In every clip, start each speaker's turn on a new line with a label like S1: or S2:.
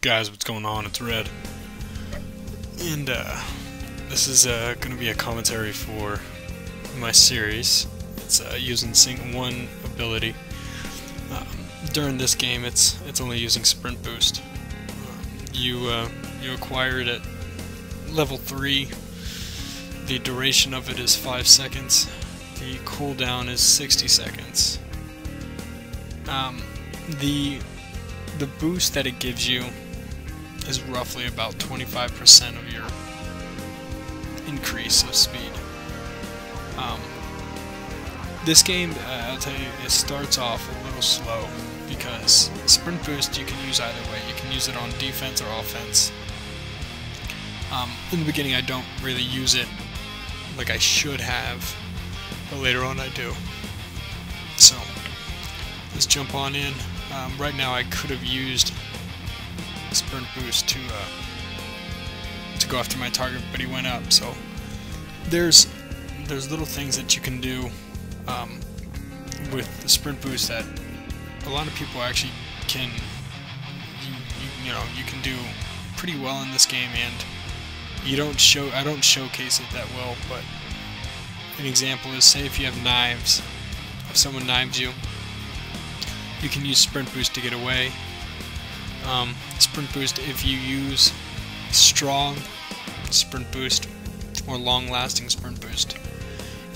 S1: Guys, what's going on? It's Red, and this is going to be a commentary for my series. It's using Sync 1 ability. During this game, it's only using Sprint Boost. You acquire it at level 3. The duration of it is 5 seconds. The cooldown is 60 seconds. The boost that it gives you is roughly about 25% of your increase of speed. This game, I'll tell you, it starts off a little slow because Sprint Boost you can use either way. You can use it on defense or offense. In the beginning I don't really use it like I should have, but later on I do. So let's jump on in. Right now I could have used Sprint Boost to go after my target, but he went up. So there's little things that you can do with the Sprint Boost that a lot of people actually can you can do pretty well in this game, and I don't showcase it that well. But an example is, say if you have knives, if someone knives you, you can use Sprint Boost to get away. Sprint Boost, if you use strong Sprint Boost or long-lasting Sprint Boost,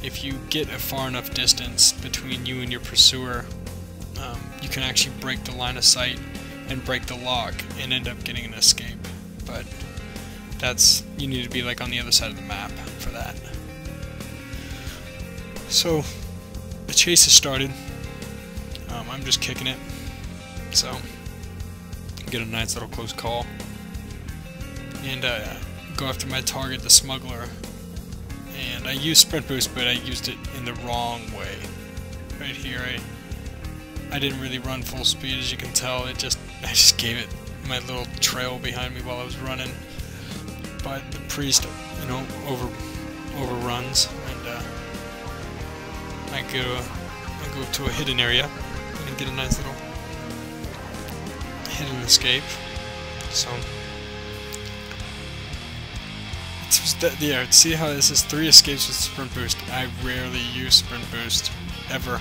S1: if you get a far enough distance between you and your pursuer, you can actually break the line of sight and break the lock and end up getting an escape. But you need to be like on the other side of the map for that. So the chase has started. I'm just kicking it, so get a nice little close call and go after my target, the smuggler. And I used Sprint Boost, but I used it in the wrong way. Right here, I didn't really run full speed, as you can tell. I just gave it my little trail behind me while I was running. But the priest, overruns, and I go to a hidden area and get a nice little hidden escape. So yeah, see how this is 3 escapes with Sprint Boost. I rarely use Sprint Boost ever.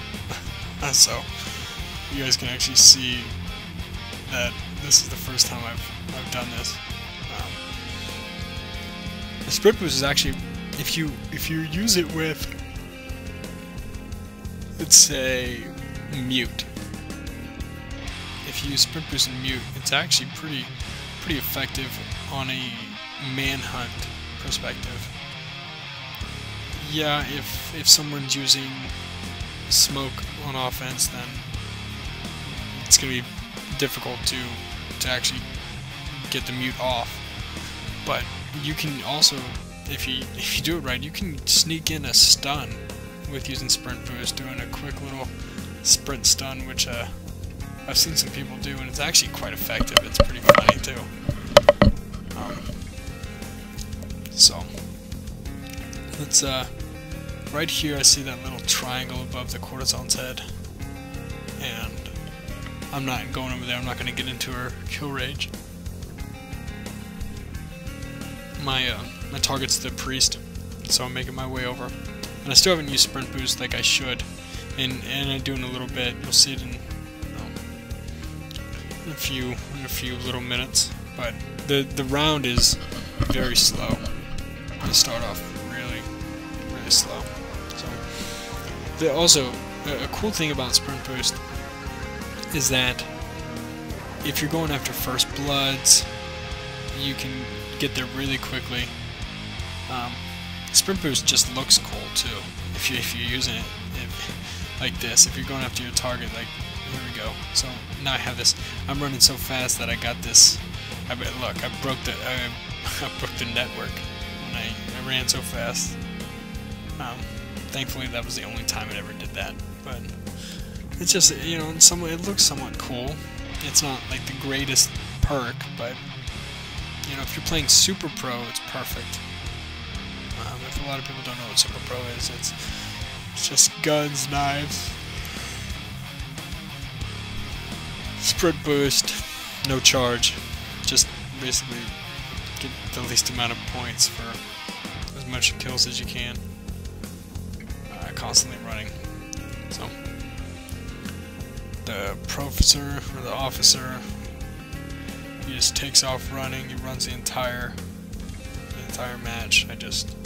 S1: So you guys can actually see that this is the first time I've done this. The Sprint Boost is actually, if you use it with, let's say, mute. If you use Sprint Boost and mute, it's actually pretty effective on a manhunt perspective. Yeah, if someone's using smoke on offense, then it's gonna be difficult to actually get the mute off. But you can also, if you do it right, you can sneak in a stun with using Sprint Boost, doing a quick little sprint stun, which I've seen some people do, and it's actually quite effective. It's pretty funny too. So let's right here I see that little triangle above the Courtesan's head, and I'm not going over there. I'm not going to get into her kill rage. My target's the priest, so I'm making my way over, and I still haven't used Sprint Boost like I should, and I do in a little bit. You'll see it in a few little minutes. But the round is very slow. You start off really slow. So also a cool thing about Sprint Boost is that if you're going after first bloods, you can get there really quickly. Sprint Boost just looks cool too if you're using it like this. If you're going after your target, like here we go. So now I have this. I'm running so fast that I got this. Look, I broke the network when I ran so fast. Thankfully, that was the only time it ever did that. But it's just, in some way, it looks somewhat cool. It's not like the greatest perk, but if you're playing Super Pro, it's perfect. If a lot of people don't know what Super Pro is, it's just guns, knives, Sprint Boost, no charge, just basically get the least amount of points for as much kills as you can, constantly running. So the professor or the officer, he just takes off running. He runs the entire match. I just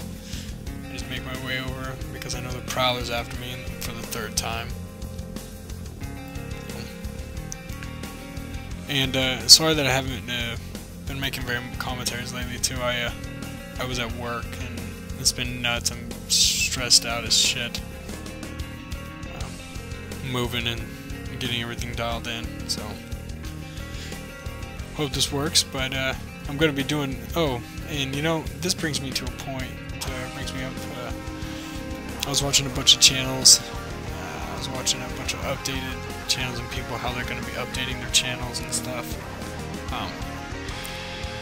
S1: make my way over because I know the prowler's after me for the 3rd time. And sorry that I haven't been making very commentaries lately too. I was at work and it's been nuts. I'm stressed out as shit. Moving and getting everything dialed in. So hope this works. But I'm gonna be doing. Oh, and you know, this brings me to a point. Brings me up. I was watching a bunch of channels. I was watching a bunch of updated channels and people, how they're going to be updating their channels and stuff.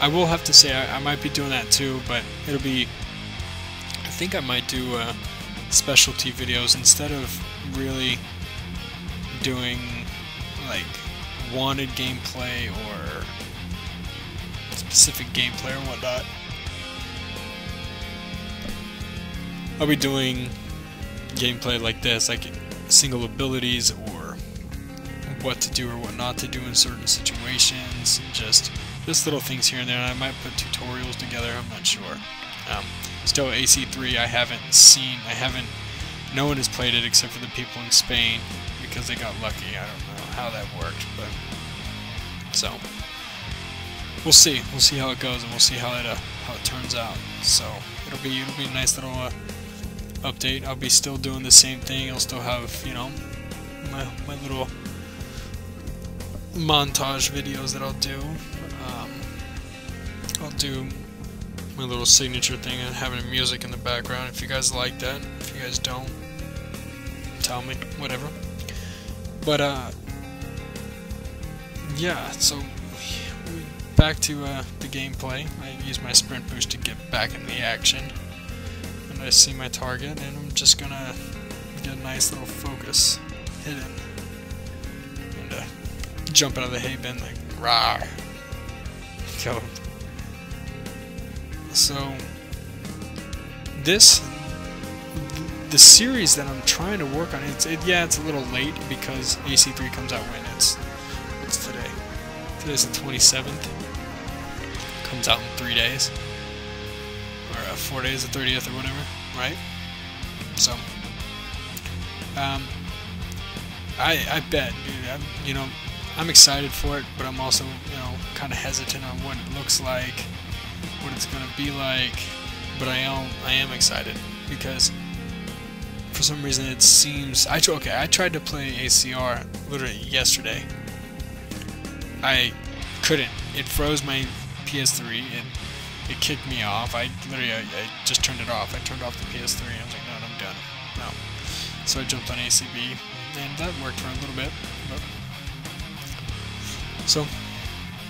S1: I will have to say I might be doing that too, but it'll be, I think I might do specialty videos instead of really doing like wanted gameplay or specific gameplay or whatnot. I'll be doing gameplay like this, like single abilities or what to do or what not to do in certain situations, just little things here and there. And I might put tutorials together, I'm not sure. Still AC3 I haven't seen, no one has played it except for the people in Spain because they got lucky. I don't know how that worked, but so we'll see how it goes, and we'll see how it turns out. So it'll be a nice little update. I'll be still doing the same thing. I'll still have, you know, my little montage videos that I'll do. I'll do my little signature thing and having music in the background. If you guys like that, if you guys don't, tell me, whatever. But yeah, so back to the gameplay. I use my sprint boost to get back in the action. And I see my target, and I'm just gonna get a nice little focus hidden. And jump out of the hay bin like, rawr. Kill him. So, the series that I'm trying to work on, it's a little late because AC3 comes out when what's today? Today's the 27th. Comes out in 3 days. Or 4 days, the 30th or whatever, right? So, I bet, dude, I'm excited for it, but I'm also, kind of hesitant on what it looks like, what it's gonna be like. But I am excited because for some reason it seems I tried to play ACR literally yesterday. I couldn't. It froze my PS3 and it kicked me off. I just turned it off. I turned off the PS3 and I was like, no, I'm done. No. So I jumped on ACB and that worked for a little bit. But so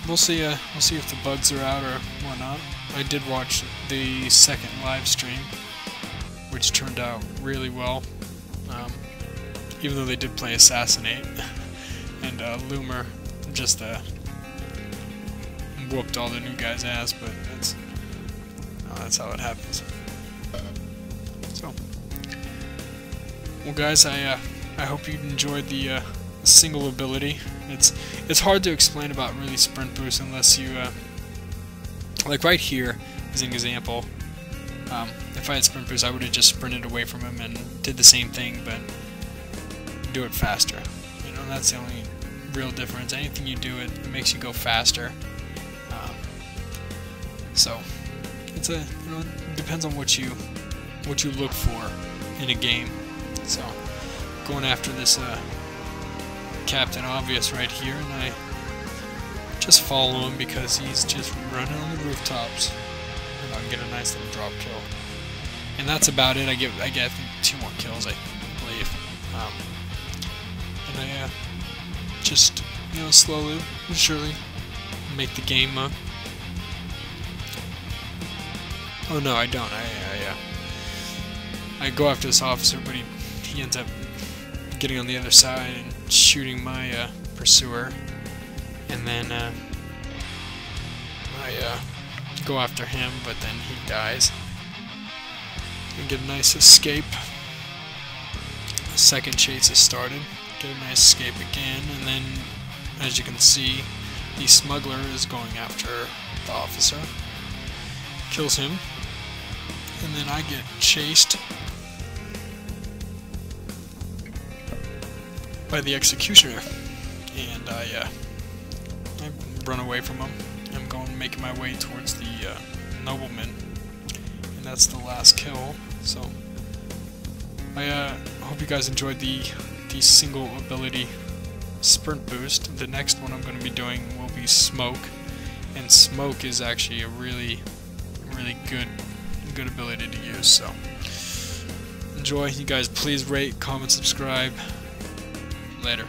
S1: we'll see if the bugs are out or whatnot. I did watch the second live stream, which turned out really well, even though they did play Assassinate, and Loomer just whooped all the new guys' ass, but that's how it happens. So, well guys, I hope you enjoyed the single ability. It's hard to explain about really sprint boost unless you like right here as an example. If I had sprint boost, I would have just sprinted away from him and did the same thing, but do it faster. That's the only real difference. Anything you do, it makes you go faster. So it depends on what you look for in a game. So going after this Captain Obvious right here, and I just follow him because he's just running on the rooftops, and I'll get a nice little drop kill. And that's about it. I get I think 2 more kills, I believe. And I just slowly but surely make the game up. Oh no, I don't. I go after this officer, but he ends up getting on the other side and shooting my pursuer, and then I go after him, but then he dies. And get a nice escape. A second chase is started. Get a nice escape again, and then, as you can see, the smuggler is going after the officer. Kills him. And then I get chased by the executioner. And I run away from him. I'm making my way towards the nobleman. And that's the last kill. So I hope you guys enjoyed the single ability sprint boost. The next one I'm going to be doing will be smoke, and smoke is actually a really good ability to use. So enjoy. You guys please rate, comment, subscribe. Later.